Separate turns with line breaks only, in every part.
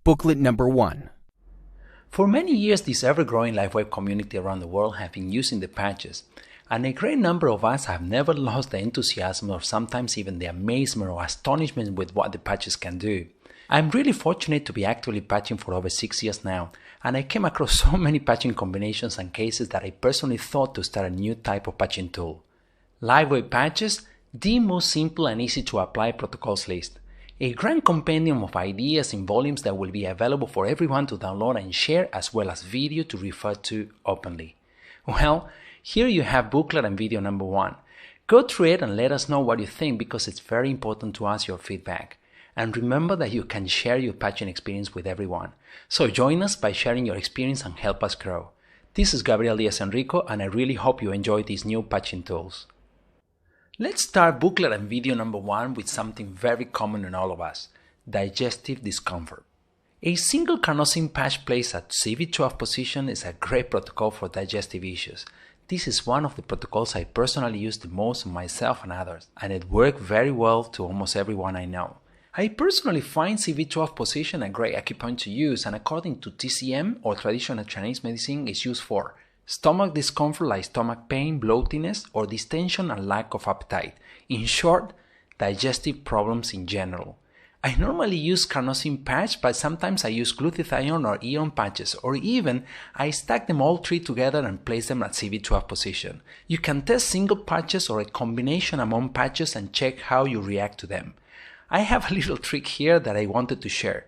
Booklet number 1.
For many years, this ever-growing LiveWeb community around the world have been using the patches, and a great number of us have never lost the enthusiasm or sometimes even the amazement or astonishment with what the patches can do. I'm really fortunate to be actively patching for over 6 years now, and I came across so many patching combinations and cases that I personally thought to start a new type of patching tool. LiveWeb patches, the most simple and easy to apply protocols list. A grand compendium of ideas in volumes that will be available for everyone to download and share, as well as video to refer to openly. Well, here you have booklet and video number 1. Go through it and let us know what you think, because it's very important to us your feedback. And remember that you can share your patching experience with everyone. So join us by sharing your experience and help us grow. This is Gabriel Diaz-Enrico, and I really hope you enjoy these new patching tools. Let's start booklet and video number 1 with something very common in all of us: digestive discomfort. A single carnosine patch placed at CV12 position is a great protocol for digestive issues. This is one of the protocols I personally use the most on myself and others, and it worked very well to almost everyone I know. I personally find CV12 position a great acupoint to use, and according to TCM, or traditional Chinese medicine, is used for stomach discomfort like stomach pain, bloatiness, or distension and lack of appetite. In short, digestive problems in general. I normally use carnosine patch, but sometimes I use glutathione or ion patches, or even I stack them all three together and place them at CV12 position. You can test single patches or a combination among patches and check how you react to them. I have a little trick here that I wanted to share.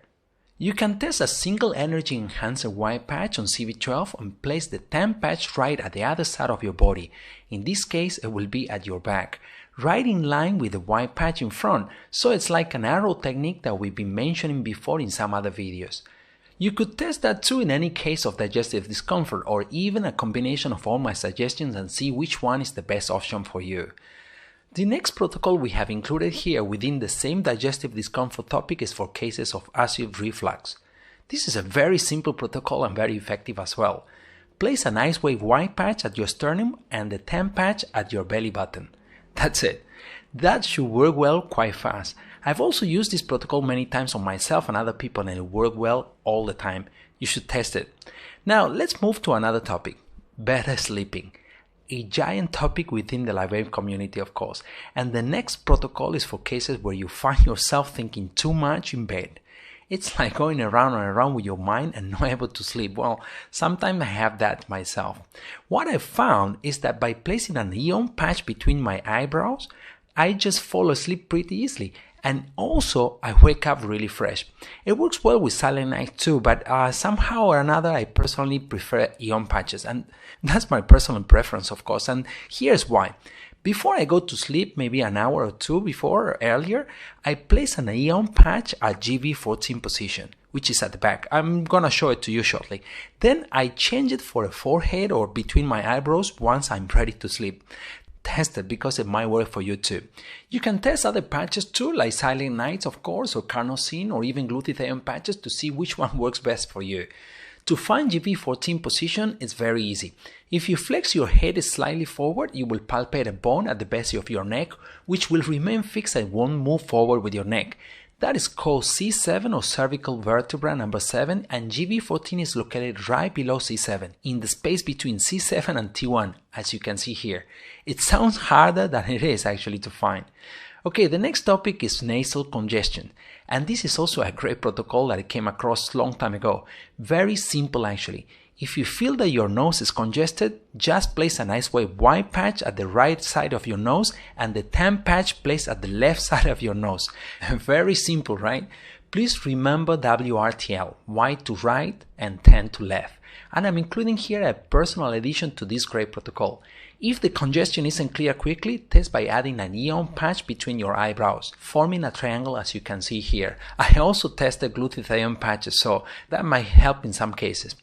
You can test a single energy enhancer Y patch on CV12 and place the TAM patch right at the other side of your body. In this case, it will be at your back, right in line with the Y patch in front, so it's like an arrow technique that we've been mentioning before in some other videos. You could test that too in any case of digestive discomfort, or even a combination of all my suggestions and see which one is the best option for you. The next protocol we have included here within the same digestive discomfort topic is for cases of acid reflux. This is a very simple protocol and very effective as well. Place an ice wave Y patch at your sternum and the TAM patch at your belly button. That's it. That should work well quite fast. I've also used this protocol many times on myself and other people, and it worked well all the time. You should test it. Now let's move to another topic: better sleeping. A giant topic within the LiveWeb community, of course, and the next protocol is for cases where you find yourself thinking too much in bed. It's like going around and around with your mind and not able to sleep. Well, sometimes I have that myself. What I found is that by placing an ion patch between my eyebrows, I just fall asleep pretty easily, and also I wake up really fresh. It works well with silent night too, but somehow or another I personally prefer ion patches, and that's my personal preference, of course, and here's why. Before I go to sleep, maybe an hour or two before or earlier, I place an ion patch at GV14 position, which is at the back. I'm gonna show it to you shortly. Then I change it for a forehead or between my eyebrows once I'm ready to sleep. Test it, because it might work for you too. You can test other patches too, like Silent Nights, of course, or carnosine, or even glutathione patches to see which one works best for you. To find GV14 position, it's very easy. If you flex your head slightly forward, you will palpate a bone at the base of your neck, which will remain fixed and won't move forward with your neck. That is called C7 or cervical vertebra number 7, and GV14 is located right below C7, in the space between C7 and T1, as you can see here. It sounds harder than it is actually to find. Okay, the next topic is nasal congestion, and this is also a great protocol that I came across a long time ago. Very simple actually. If you feel that your nose is congested, just place an ice wave Y patch at the right side of your nose and the TAM patch placed at the left side of your nose. Very simple, right? Please remember WRTL, Y to right and 10 to left. And I'm including here a personal addition to this great protocol. If the congestion isn't clear quickly, test by adding an ion patch between your eyebrows, forming a triangle as you can see here. I also tested glutathione patches, so that might help in some cases.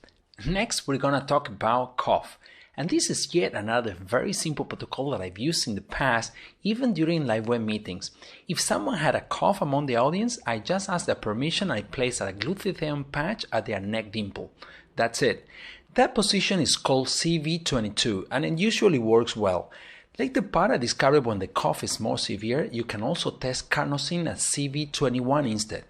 Next, we're going to talk about cough. And this is yet another very simple protocol that I've used in the past, even during LiveWeb meetings. If someone had a cough among the audience, I just ask their permission and I place a glutathione patch at their neck dimple. That's it. That position is called CV22, and it usually works well. Like the part I discovered when the cough is more severe, you can also test carnosine at CV21 instead.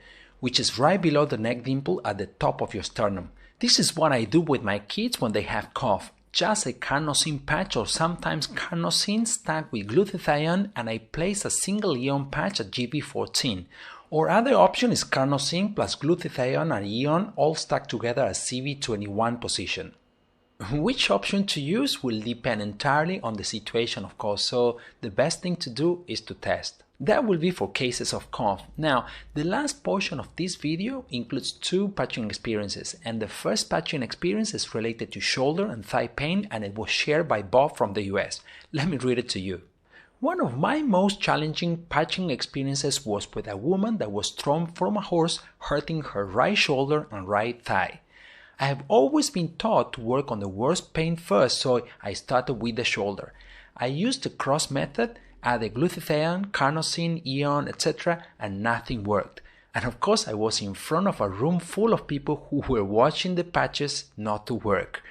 which is right below the neck dimple at the top of your sternum. This is what I do with my kids when they have cough. Just a carnosine patch or sometimes carnosine stacked with glutathione, and I place a single ion patch at GB14. Or other option is carnosine plus glutathione and ion all stacked together at CV21 position. Which option to use will depend entirely on the situation, of course, so the best thing to do is to test. That will be for cases of cough. Now, the last portion of this video includes 2 patching experiences, and the first patching experience is related to shoulder and thigh pain, and it was shared by Bob from the US. Let me read it to you. One of my most challenging patching experiences was with a woman that was thrown from a horse, hurting her right shoulder and right thigh. I have always been taught to work on the worst pain first, so I started with the shoulder. I used the cross method, added glutathione, carnosine, ion, etc., and nothing worked. And of course, I was in front of a room full of people who were watching the patches not to work.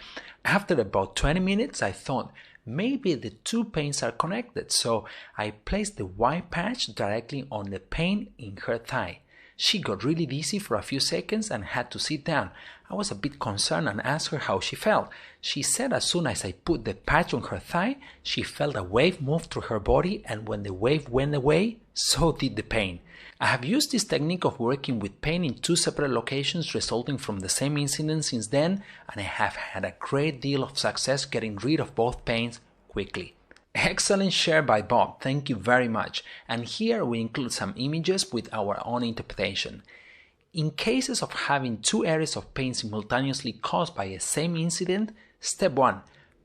After about 20 minutes, I thought, maybe the 2 pains are connected, so I placed the white patch directly on the pain in her thigh. She got really dizzy for a few seconds and had to sit down. I was a bit concerned and asked her how she felt. She said as soon as I put the patch on her thigh, she felt a wave move through her body, and when the wave went away, so did the pain. I have used this technique of working with pain in 2 separate locations resulting from the same incident since then, and I have had a great deal of success getting rid of both pains quickly. Excellent share by Bob, thank you very much. And here we include some images with our own interpretation. In cases of having 2 areas of pain simultaneously caused by a same incident, step 1.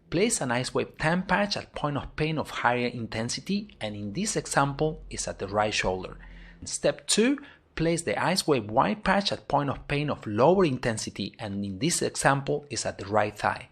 Place an ice wave tan patch at point of pain of higher intensity, and in this example is at the right shoulder. Step 2. Place the ice wave white patch at point of pain of lower intensity, and in this example is at the right thigh.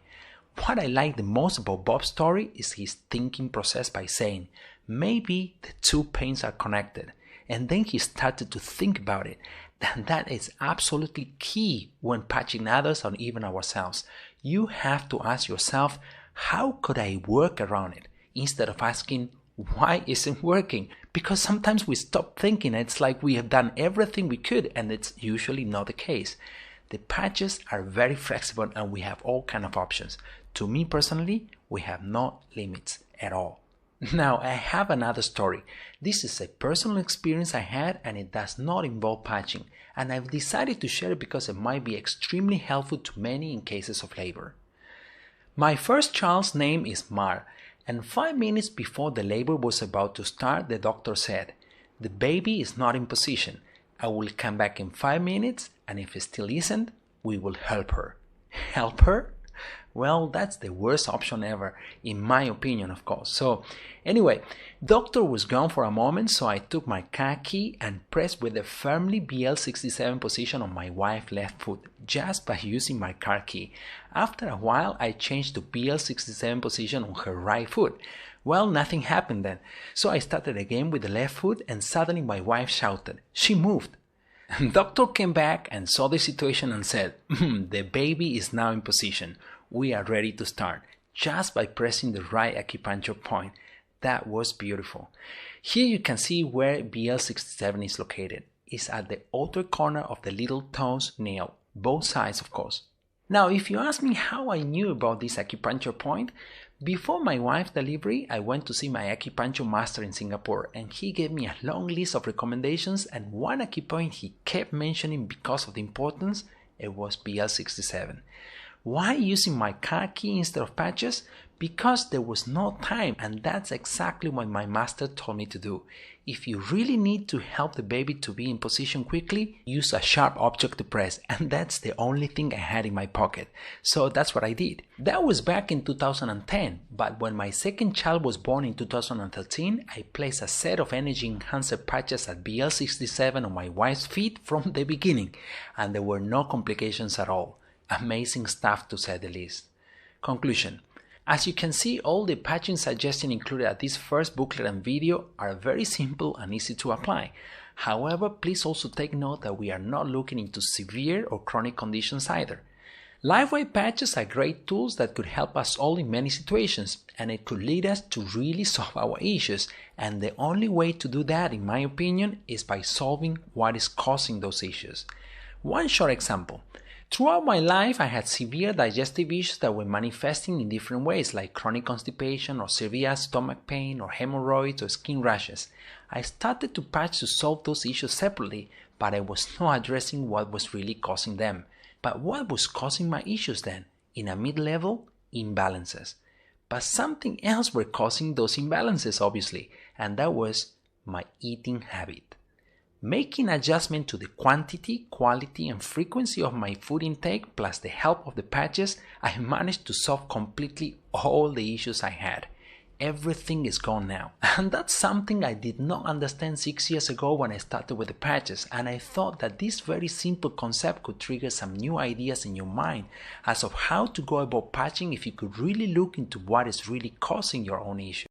What I like the most about Bob's story is his thinking process by saying, maybe the 2 pains are connected, and then he started to think about it. And that is absolutely key when patching others or even ourselves. You have to ask yourself, how could I work around it? Instead of asking, why isn't working? Because sometimes we stop thinking, it's like we have done everything we could, and it's usually not the case. The patches are very flexible and we have all kinds of options. To me personally, we have no limits at all. Now, I have another story. This is a personal experience I had, and it does not involve patching, and I've decided to share it because it might be extremely helpful to many in cases of labor. My first child's name is Mar, and 5 minutes before the labor was about to start, the doctor said, "The baby is not in position. I will come back in 5 minutes, and if it still isn't, we will help her." Help her? Well, that's the worst option ever, in my opinion, of course. So, anyway, doctor was gone for a moment, so I took my car key and pressed with a firmly BL67 position on my wife's left foot, just by using my car key. After a while, I changed to BL67 position on her right foot. Well, nothing happened then, so I started again with the left foot, and suddenly my wife shouted, "She moved!" Doctor came back and saw the situation and said, "The baby is now in position. We are ready to start," just by pressing the right acupuncture point. That was beautiful. Here you can see where BL67 is located. It's at the outer corner of the little toes nail, both sides of course. Now, if you ask me how I knew about this acupuncture point, before my wife's delivery, I went to see my acupuncture master in Singapore, and he gave me a long list of recommendations, and one acupoint he kept mentioning because of the importance, it was BL67. Why using my car key instead of patches? Because there was no time, and that's exactly what my master told me to do. If you really need to help the baby to be in position quickly, use a sharp object to press, and that's the only thing I had in my pocket. So that's what I did. That was back in 2010, but when my second child was born in 2013, I placed a set of energy enhancer patches at BL67 on my wife's feet from the beginning, and there were no complications at all. Amazing stuff, to say the least. Conclusion. As you can see, all the patching suggestions included at this first booklet and video are very simple and easy to apply. However, please also take note that we are not looking into severe or chronic conditions either. Lifeway patches are great tools that could help us all in many situations, and it could lead us to really solve our issues. And the only way to do that, in my opinion, is by solving what is causing those issues. One short example. Throughout my life, I had severe digestive issues that were manifesting in different ways, like chronic constipation or severe stomach pain or hemorrhoids or skin rashes. I started to patch to solve those issues separately, but I was not addressing what was really causing them. But what was causing my issues then? In a mid-level, imbalances. But something else were causing those imbalances, obviously, and that was my eating habit. Making adjustment to the quantity, quality, and frequency of my food intake, plus the help of the patches, I managed to solve completely all the issues I had. Everything is gone now. And that's something I did not understand 6 years ago when I started with the patches, and I thought that this very simple concept could trigger some new ideas in your mind as of how to go about patching if you could really look into what is really causing your own issue.